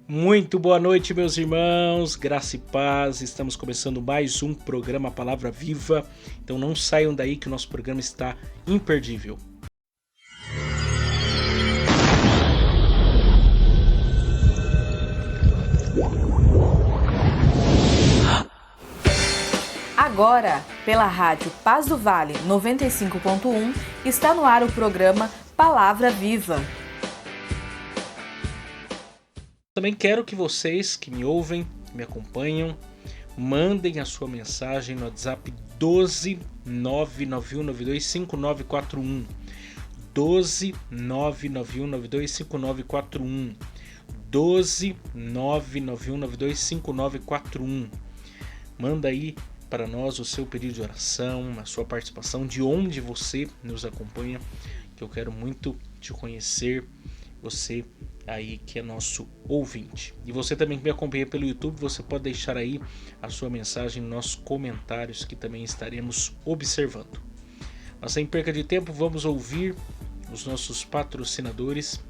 Muito boa noite, meus irmãos, graça e paz. Estamos começando mais um programa Palavra Viva. Então não saiam daí que o nosso programa está imperdível. Agora, pela rádio Paz do Vale 95.1, está no ar o programa Palavra Viva. Também quero que vocês que me ouvem, que me acompanham, mandem a sua mensagem no WhatsApp 12 991925941. 12 991925941. 12 991925941. Manda aí para nós o seu pedido de oração, a sua participação, de onde você nos acompanha, que eu quero muito te conhecer, você aí que é nosso ouvinte. E você também que me acompanha pelo YouTube, você pode deixar aí a sua mensagem nos nossos comentários, que também estaremos observando. Mas sem perca de tempo, vamos ouvir os nossos patrocinadores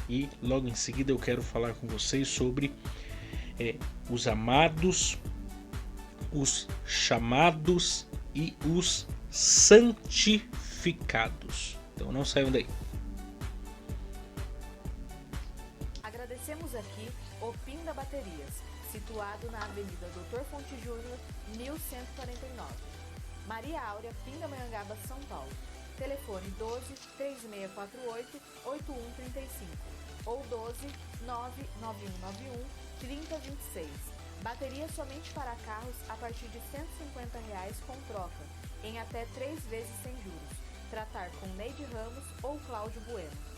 e logo em seguida eu quero falar com vocês sobre os amados, os chamados e os santificados. Então não saiam daí. Agradecemos aqui o Pinda Baterias, situado na Avenida Dr. Fonte Júnior, 1149. Maria Áurea, Pindamonhangaba, São Paulo. Telefone 12 3648 8135 ou 12 99191 3026. Bateria somente para carros a partir de R$ 150 com troca, em até 3 vezes sem juros. Tratar com Neide Ramos ou Cláudio Bueno.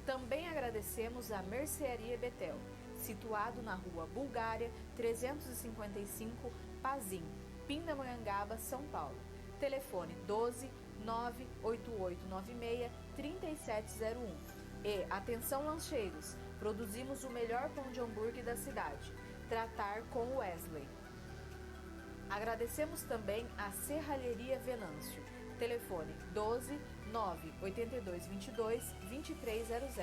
Também agradecemos a Mercearia Betel, situado na Rua Bulgária 355, Pazim, Pindamonhangaba, São Paulo. Telefone 12 98896 3701. E atenção lancheiros, produzimos o melhor pão de hambúrguer da cidade. Tratar com Wesley. Agradecemos também a Serralheria Venâncio. Telefone 12 98222 2300.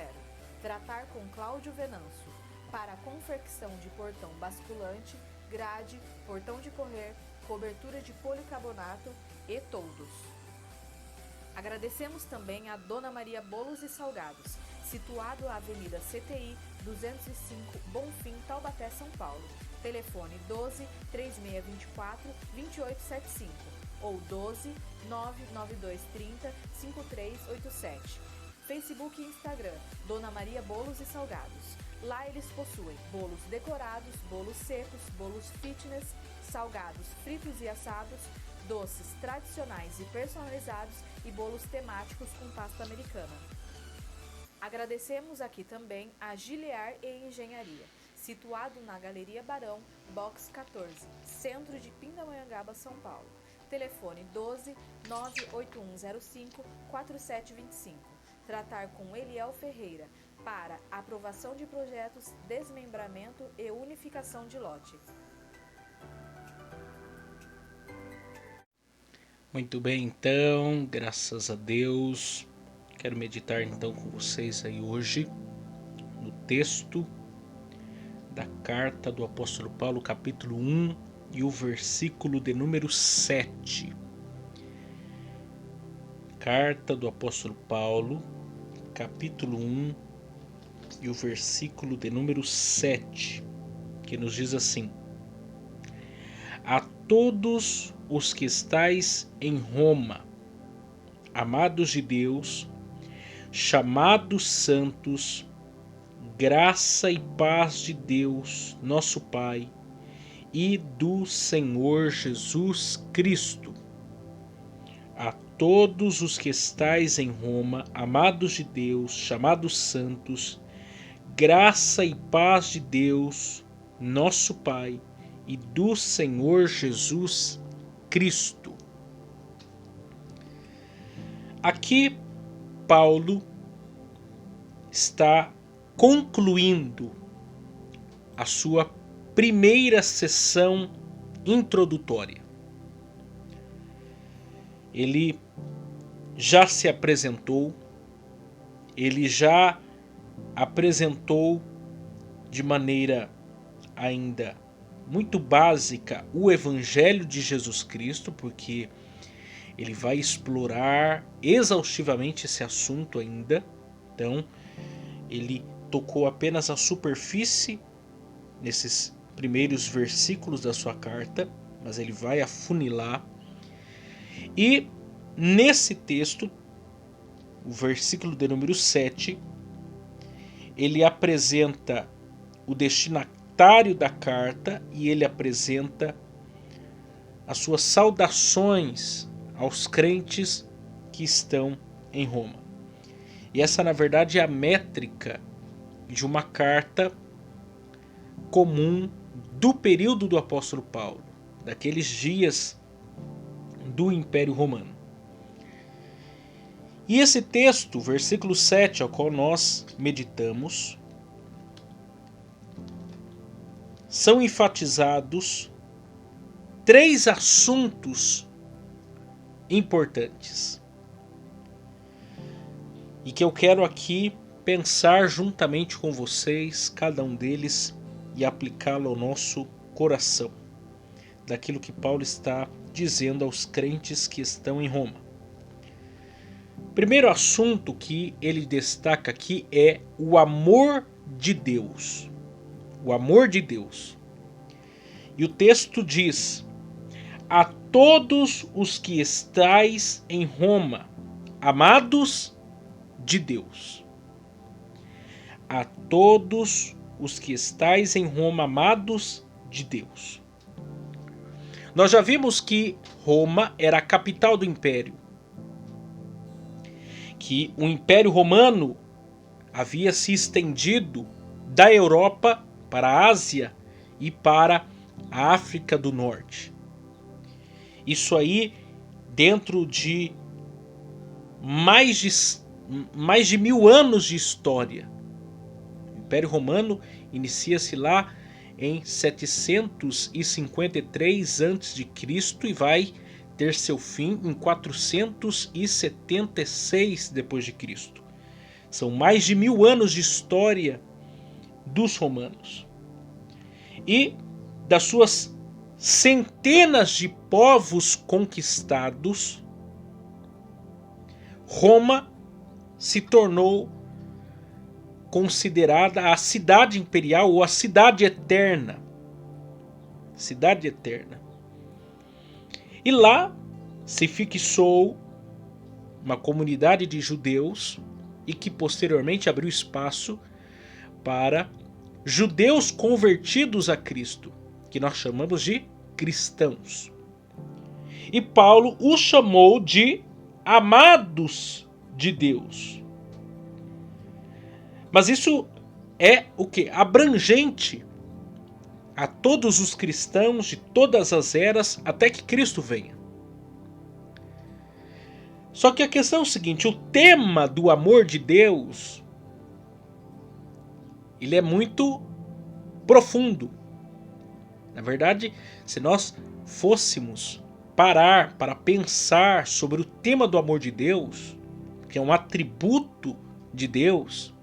Tratar com Cláudio Venâncio. Para a confecção de portão basculante, grade, portão de correr, cobertura de policarbonato e toldos. Agradecemos também a Dona Maria Bolos e Salgados, situado na Avenida CTI 205, Bonfim, Taubaté, São Paulo. Telefone 12 3624 2875 ou 12 99230 5387. Facebook e Instagram, Dona Maria Bolos e Salgados. Lá eles possuem bolos decorados, bolos secos, bolos fitness, salgados fritos e assados, doces tradicionais e personalizados e bolos temáticos com pasta americana. Agradecemos aqui também a Gilear e Engenharia, situado na Galeria Barão, Box 14, centro de Pindamonhangaba, São Paulo. Telefone 12 98105 4725. Tratar com Eliel Ferreira para aprovação de projetos, desmembramento e unificação de lote. Muito bem, então, graças a Deus. Quero meditar então com vocês aí hoje no texto da carta do apóstolo Paulo, capítulo 1 e o versículo de número 7. Carta do apóstolo Paulo, capítulo 1 e o versículo de número 7, que nos diz assim: A todos os que estais em Roma, amados de Deus, chamados santos, graça e paz de Deus, nosso Pai, e do Senhor Jesus Cristo. A todos os que estais em Roma, amados de Deus, chamados santos, graça e paz de Deus, nosso Pai, e do Senhor Jesus Cristo. Aqui Paulo está concluindo a sua primeira sessão introdutória. Ele já se apresentou, ele já apresentou de maneira ainda muito básica o Evangelho de Jesus Cristo, porque ele vai explorar exaustivamente esse assunto ainda. Então, ele tocou apenas a superfície nesses primeiros versículos da sua carta, mas ele vai afunilar. E nesse texto, o versículo de número 7, ele apresenta o destinatário da carta e ele apresenta as suas saudações aos crentes que estão em Roma. E essa, na verdade, é a métrica de uma carta comum do período do apóstolo Paulo, daqueles dias do Império Romano. E esse texto, versículo 7, ao qual nós meditamos, são enfatizados 3 assuntos importantes e que eu quero aqui pensar juntamente com vocês, cada um deles, e aplicá-lo ao nosso coração, daquilo que Paulo está dizendo aos crentes que estão em Roma. Primeiro assunto que ele destaca aqui é o amor de Deus. O amor de Deus. E o texto diz: a todos os que estais em Roma, amados de Deus. A todos os que estais em Roma, amados de Deus. Nós já vimos que Roma era a capital do império. Que o Império Romano havia se estendido da Europa para a Ásia e para a África do Norte. Isso aí dentro de mais de 1000 anos de história. O Império Romano inicia-se lá em 753 a.C. e vai ter seu fim em 476 d.C. São mais de 1000 anos de história dos romanos. E das suas centenas de povos conquistados, Roma se tornou considerada a cidade imperial ou a cidade eterna. Cidade eterna. E lá se fixou uma comunidade de judeus e que posteriormente abriu espaço para judeus convertidos a Cristo, que nós chamamos de cristãos. E Paulo os chamou de amados de Deus. Mas isso é o que? Abrangente a todos os cristãos de todas as eras até que Cristo venha. Só que a questão é o seguinte: o tema do amor de Deus, ele é muito profundo. Na verdade, se nós fôssemos parar para pensar sobre o tema do amor de Deus, que é um atributo de Deus,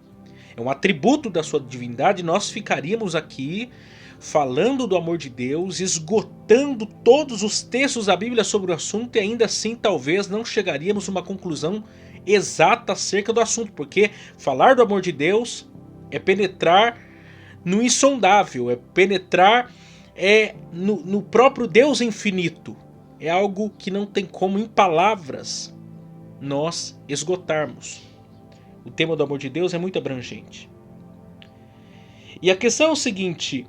é um atributo da sua divindade, nós ficaríamos aqui falando do amor de Deus, esgotando todos os textos da Bíblia sobre o assunto, e ainda assim talvez não chegaríamos a uma conclusão exata acerca do assunto, porque falar do amor de Deus é penetrar no insondável, é penetrar no próprio Deus infinito. É algo que não tem como em palavras nós esgotarmos. O tema do amor de Deus é muito abrangente. E a questão é o seguinte: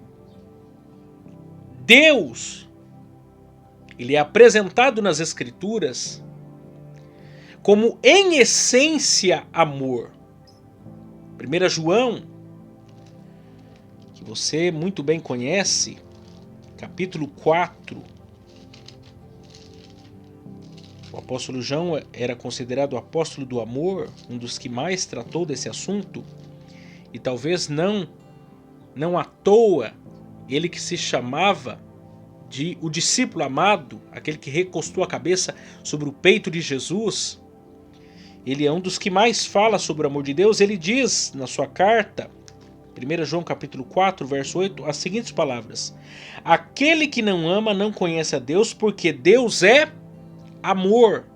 Deus, ele é apresentado nas Escrituras como em essência amor. 1 João, que você muito bem conhece, capítulo 4. O apóstolo João era considerado o apóstolo do amor, um dos que mais tratou desse assunto, e talvez não à toa ele que se chamava de o discípulo amado, aquele que recostou a cabeça sobre o peito de Jesus, ele é um dos que mais fala sobre o amor de Deus. Ele diz na sua carta, 1 João capítulo 4, verso 8, as seguintes palavras: aquele que não ama não conhece a Deus, porque Deus é amor.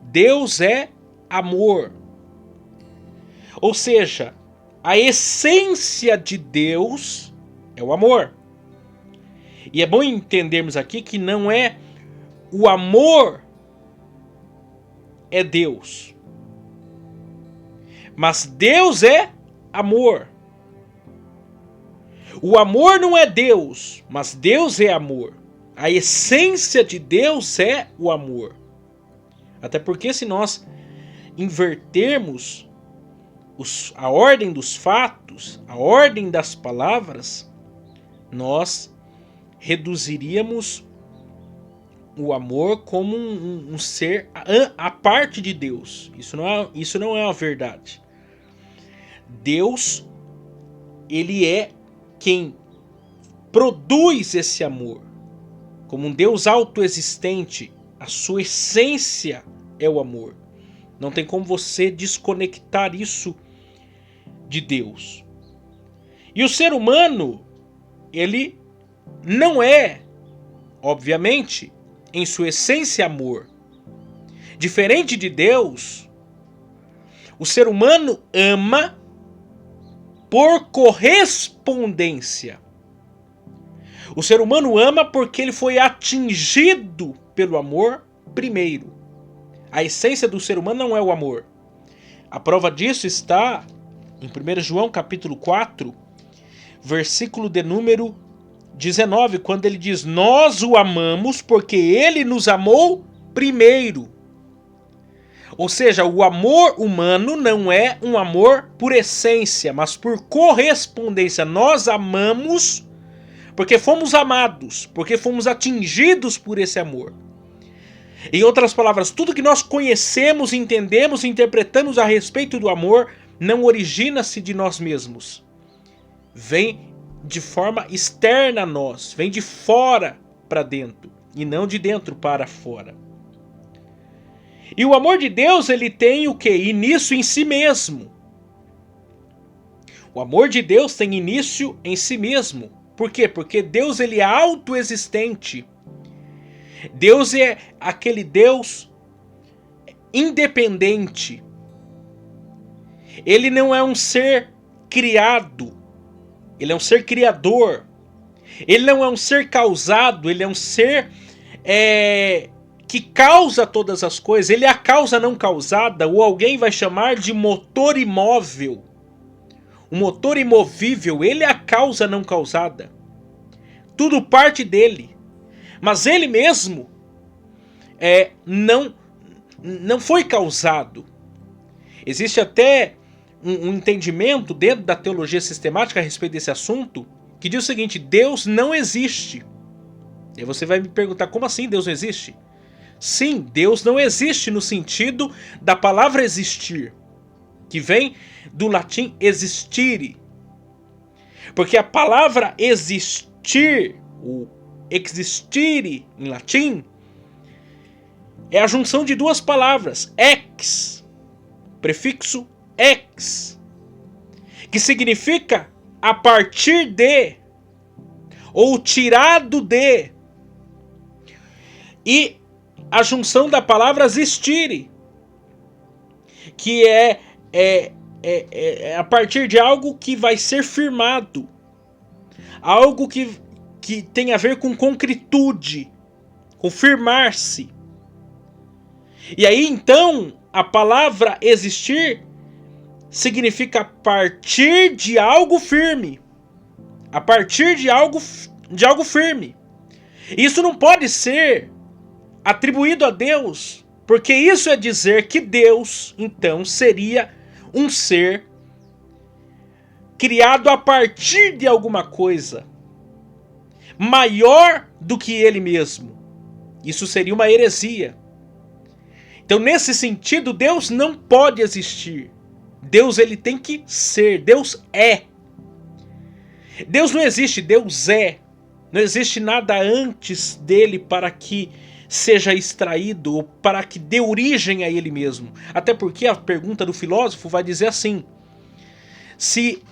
Deus é amor. Ou seja, a essência de Deus é o amor. E é bom entendermos aqui que não é o amor é Deus, mas Deus é amor. O amor não é Deus, mas Deus é amor. A essência de Deus é o amor. Até porque se nós invertermos a ordem dos fatos, a ordem das palavras, nós reduziríamos o amor como um ser à parte de Deus. Isso não é a verdade. Deus, ele é quem produz esse amor. Como um Deus autoexistente, a sua essência é o amor. Não tem como você desconectar isso de Deus. E o ser humano, ele não é, obviamente, em sua essência amor. Diferente de Deus, o ser humano ama por correspondência. O ser humano ama porque ele foi atingido pelo amor primeiro. A essência do ser humano não é o amor. A prova disso está em 1 João capítulo 4, versículo de número 19, quando ele diz: nós o amamos porque ele nos amou primeiro. Ou seja, o amor humano não é um amor por essência, mas por correspondência. Nós amamos porque fomos amados, porque fomos atingidos por esse amor. Em outras palavras, tudo que nós conhecemos, entendemos e interpretamos a respeito do amor não origina-se de nós mesmos. Vem de forma externa a nós, vem de fora para dentro e não de dentro para fora. E o amor de Deus, ele tem o quê? Início em si mesmo. O amor de Deus tem início em si mesmo. Por quê? Porque Deus, ele é autoexistente. Deus é aquele Deus independente. Ele não é um ser criado. Ele é um ser criador. Ele não é um ser causado. Ele é um ser que causa todas as coisas. Ele é a causa não causada, ou alguém vai chamar de motor imóvel. O motor imovível, ele é a causa não causada. Tudo parte dele. Mas ele mesmo não foi causado. Existe até um entendimento dentro da teologia sistemática a respeito desse assunto, que diz o seguinte: Deus não existe. E você vai me perguntar, como assim Deus não existe? Sim, Deus não existe no sentido da palavra existir, que vem do latim existire. Porque a palavra existir, o existire em latim, é a junção de duas palavras, ex, prefixo ex, que significa a partir de, ou tirado de, e a junção da palavra existire, que é a partir de algo que vai ser firmado, algo que tem a ver com concretude, com firmar-se. E aí então a palavra existir significa a partir de algo firme, a partir de algo firme. Isso não pode ser atribuído a Deus, porque isso é dizer que Deus, então, seria um ser criado a partir de alguma coisa maior do que ele mesmo. Isso seria uma heresia. Então, nesse sentido, Deus não pode existir. Deus, ele tem que ser. Deus é. Deus não existe, Deus é. Não existe nada antes dele para que seja extraído ou para que dê origem a ele mesmo. Até porque a pergunta do filósofo vai dizer assim: se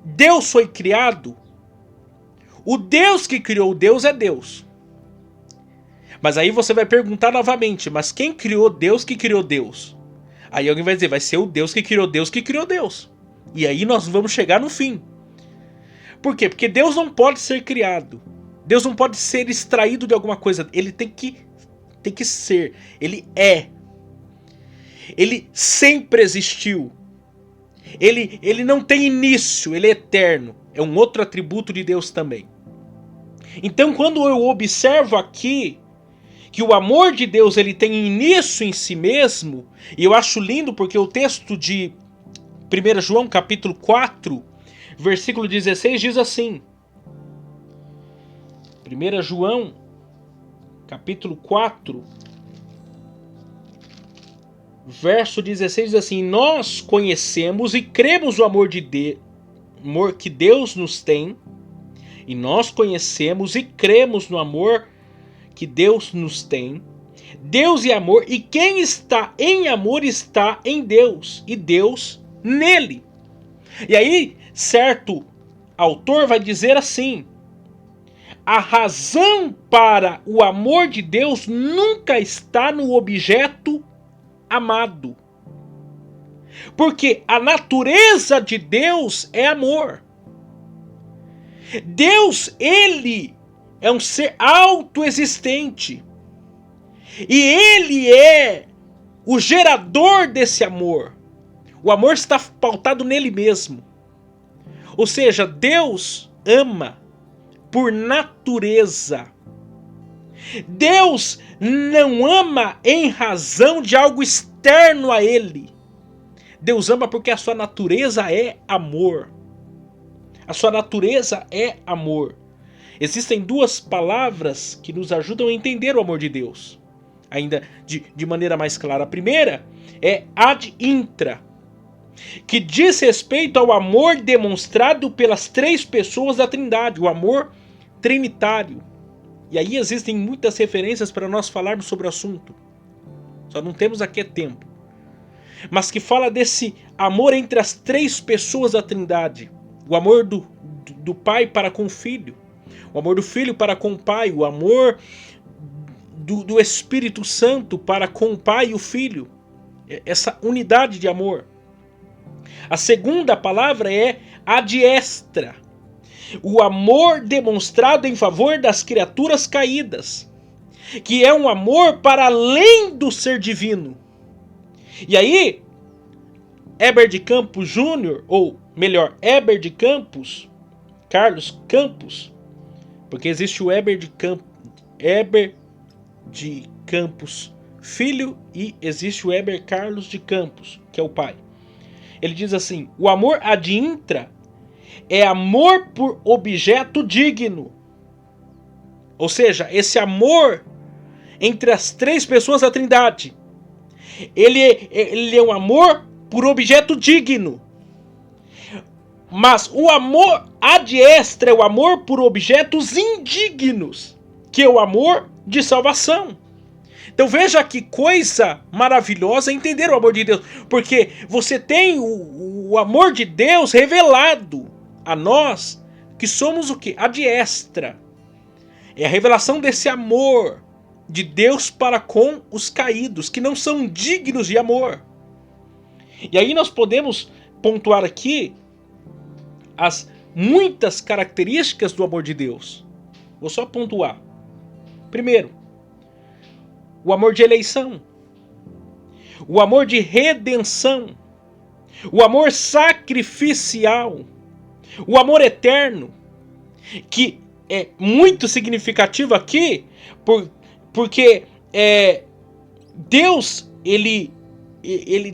Deus foi criado, o Deus que criou Deus é Deus. Mas aí você vai perguntar novamente, mas quem criou Deus que criou Deus? Aí alguém vai dizer, vai ser o Deus que criou Deus que criou Deus. E aí nós vamos chegar no fim. Por quê? Porque Deus não pode ser criado. Deus não pode ser extraído de alguma coisa. Ele tem que ser. Ele é. Ele sempre existiu. Ele não tem início, ele é eterno. É um outro atributo de Deus também. Então quando eu observo aqui que o amor de Deus ele tem início em si mesmo, e eu acho lindo porque o texto de 1 João capítulo 4, versículo 16 diz assim. 1 João capítulo 4, verso 16 diz assim: nós conhecemos e cremos no amor que Deus nos tem, e nós conhecemos e cremos no amor que Deus nos tem. Deus é amor, e quem está em amor está em Deus, e Deus nele. E aí, certo autor vai dizer assim: a razão para o amor de Deus nunca está no objeto amado. Porque a natureza de Deus é amor. Deus, ele é um ser autoexistente. E ele é o gerador desse amor. O amor está pautado nele mesmo. Ou seja, Deus ama por natureza. Deus não ama em razão de algo externo a ele. Deus ama porque a sua natureza é amor. A sua natureza é amor. Existem duas palavras que nos ajudam a entender o amor de Deus, ainda de maneira mais clara. A primeira é ad intra, que diz respeito ao amor demonstrado pelas três pessoas da Trindade, o amor trinitário. E aí existem muitas referências para nós falarmos sobre o assunto. Só não temos aqui tempo. Mas que fala desse amor entre as três pessoas da Trindade. O amor do Pai para com o Filho. O amor do Filho para com o Pai. O amor do Espírito Santo para com o Pai e o Filho. Essa unidade de amor. A segunda palavra é ad extra. O amor demonstrado em favor das criaturas caídas, que é um amor para além do ser divino. E aí, Heber de Campos Júnior, ou melhor, Heber de Campos, Carlos Campos, porque existe o Heber de Campos filho e existe o Heber Carlos de Campos, que é o pai. Ele diz assim: o amor ad intra é amor por objeto digno. Ou seja, esse amor entre as três pessoas da Trindade, ele é um amor por objeto digno. Mas o amor ad extra é o amor por objetos indignos, que é o amor de salvação. Então veja que coisa maravilhosa entender o amor de Deus, porque você tem o amor de Deus revelado a nós, que somos o quê? Ad extra. É a revelação desse amor de Deus para com os caídos, que não são dignos de amor. E aí nós podemos pontuar aqui as muitas características do amor de Deus. Vou só pontuar. Primeiro, o amor de eleição, o amor de redenção, o amor sacrificial, o amor eterno, que é muito significativo aqui, porque Deus ele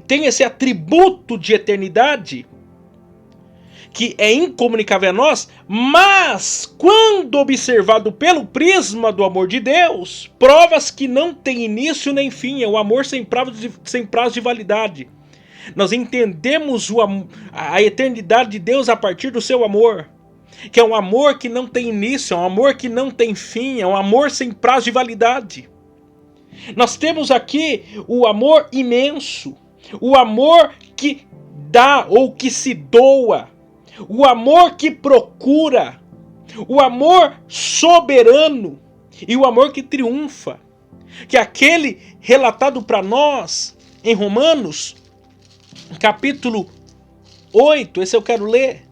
tem esse atributo de eternidade que é incomunicável a nós, mas quando observado pelo prisma do amor de Deus, provas que não tem início nem fim, é o amor sem prazo de validade. Nós entendemos a eternidade de Deus a partir do seu amor, que é um amor que não tem início, é um amor que não tem fim, é um amor sem prazo de validade. Nós temos aqui o amor imenso, o amor que dá ou que se doa, o amor que procura, o amor soberano e o amor que triunfa, que é aquele relatado para nós em Romanos, capítulo 8, esse eu quero ler,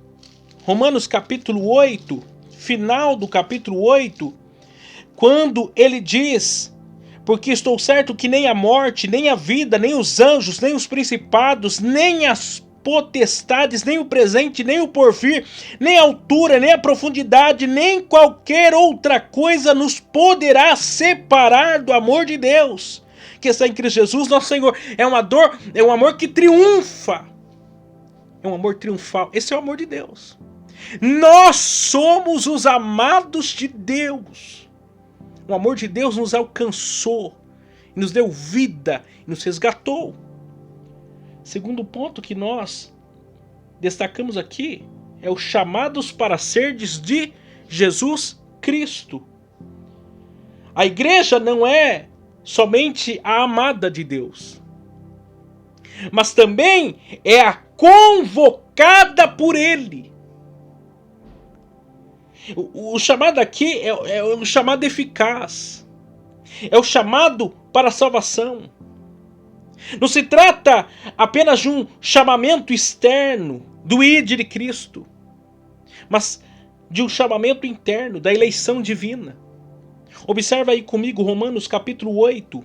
Romanos capítulo 8, final do capítulo 8, quando ele diz: porque estou certo que nem a morte, nem a vida, nem os anjos, nem os principados, nem as potestades, nem o presente, nem o porvir, nem a altura, nem a profundidade, nem qualquer outra coisa nos poderá separar do amor de Deus que está em Cristo Jesus, nosso Senhor. É um amor que triunfa. É um amor triunfal. Esse é o amor de Deus. Nós somos os amados de Deus. O amor de Deus nos alcançou, nos deu vida, nos resgatou. Segundo ponto que nós destacamos aqui é os chamados para serdes de Jesus Cristo. A igreja não é somente a amada de Deus, mas também é a convocada por Ele. O chamado aqui é um chamado eficaz. É o chamado para a salvação. Não se trata apenas de um chamamento externo do ide de Cristo, mas de um chamamento interno da eleição divina. Observa aí comigo Romanos capítulo 8,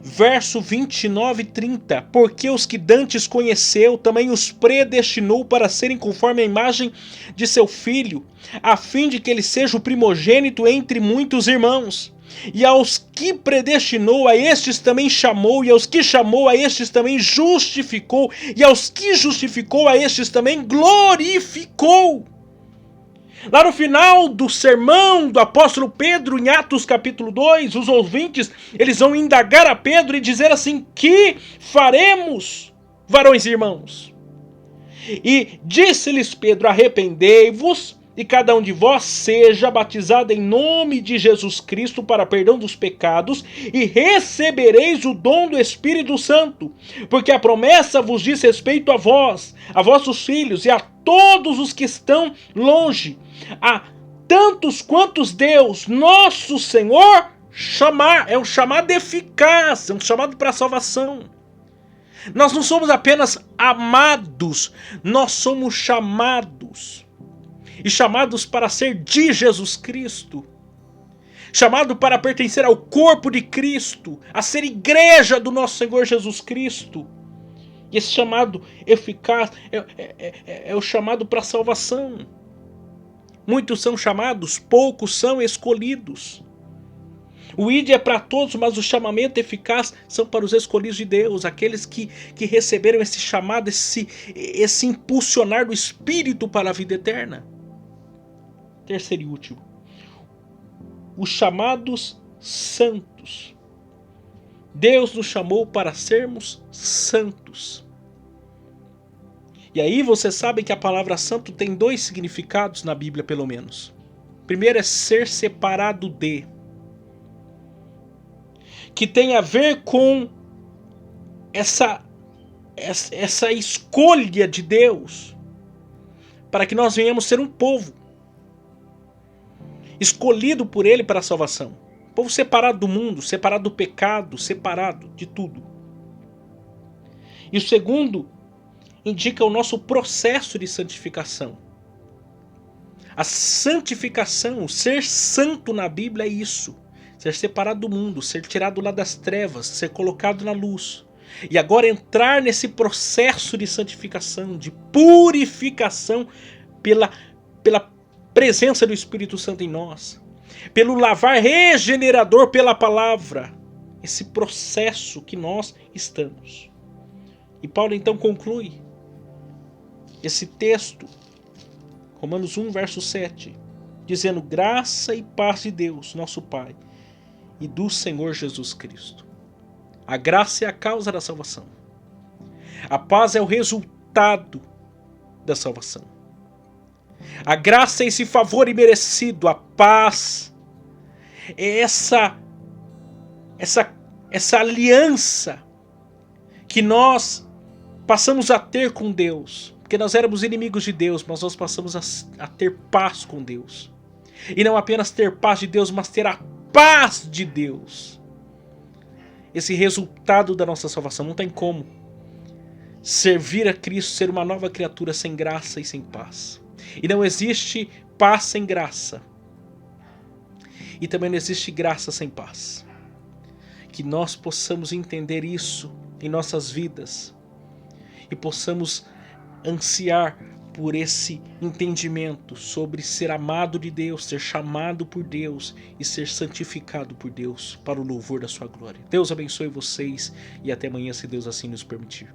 verso 29 e 30. Porque os que dantes conheceu, também os predestinou para serem conforme a imagem de seu Filho, a fim de que ele seja o primogênito entre muitos irmãos. E aos que predestinou, a estes também chamou, e aos que chamou, a estes também justificou, e aos que justificou, a estes também glorificou. Lá no final do sermão do apóstolo Pedro, em Atos capítulo 2, os ouvintes, eles vão indagar a Pedro e dizer assim: que faremos, varões e irmãos? E disse-lhes Pedro: arrependei-vos, e cada um de vós seja batizado em nome de Jesus Cristo para perdão dos pecados, e recebereis o dom do Espírito Santo, porque a promessa vos diz respeito a vós, a vossos filhos e a todos os que estão longe, a tantos quantos Deus, nosso Senhor, chamar. É um chamado eficaz, é um chamado para a salvação. Nós não somos apenas amados, nós somos chamados. E chamados para ser de Jesus Cristo. Chamado para pertencer ao corpo de Cristo, a ser igreja do nosso Senhor Jesus Cristo. E esse chamado eficaz é o chamado para a salvação. Muitos são chamados, poucos são escolhidos. O ID é para todos, mas o chamamento eficaz são para os escolhidos de Deus, aqueles que receberam esse chamado, esse impulsionar do Espírito para a vida eterna. Terceiro e último, os chamados santos. Deus nos chamou para sermos santos. E aí você sabe que a palavra santo tem dois significados na Bíblia, pelo menos. Primeiro é ser separado de, que tem a ver com essa escolha de Deus para que nós venhamos ser um povo escolhido por Ele para a salvação. Povo separado do mundo, separado do pecado, separado de tudo. E o segundo indica o nosso processo de santificação. A santificação, o ser santo na Bíblia é isso. Ser separado do mundo, ser tirado lá das trevas, ser colocado na luz. E agora entrar nesse processo de santificação, de purificação pela presença do Espírito Santo em nós, pelo lavar regenerador pela palavra, esse processo que nós estamos. E Paulo então conclui esse texto, Romanos 1, verso 7, dizendo: graça e paz de Deus, nosso Pai, e do Senhor Jesus Cristo. A graça é a causa da salvação. A paz é o resultado da salvação. A graça é esse favor imerecido, a paz é essa aliança que nós passamos a ter com Deus. Porque nós éramos inimigos de Deus, mas nós passamos a ter paz com Deus. E não apenas ter paz de Deus, mas ter a paz de Deus. Esse resultado da nossa salvação. Não tem como servir a Cristo, ser uma nova criatura sem graça e sem paz. E não existe paz sem graça. E também não existe graça sem paz. Que nós possamos entender isso em nossas vidas. E possamos ansiar por esse entendimento sobre ser amado de Deus, ser chamado por Deus e ser santificado por Deus para o louvor da sua glória. Deus abençoe vocês e até amanhã, se Deus assim nos permitir.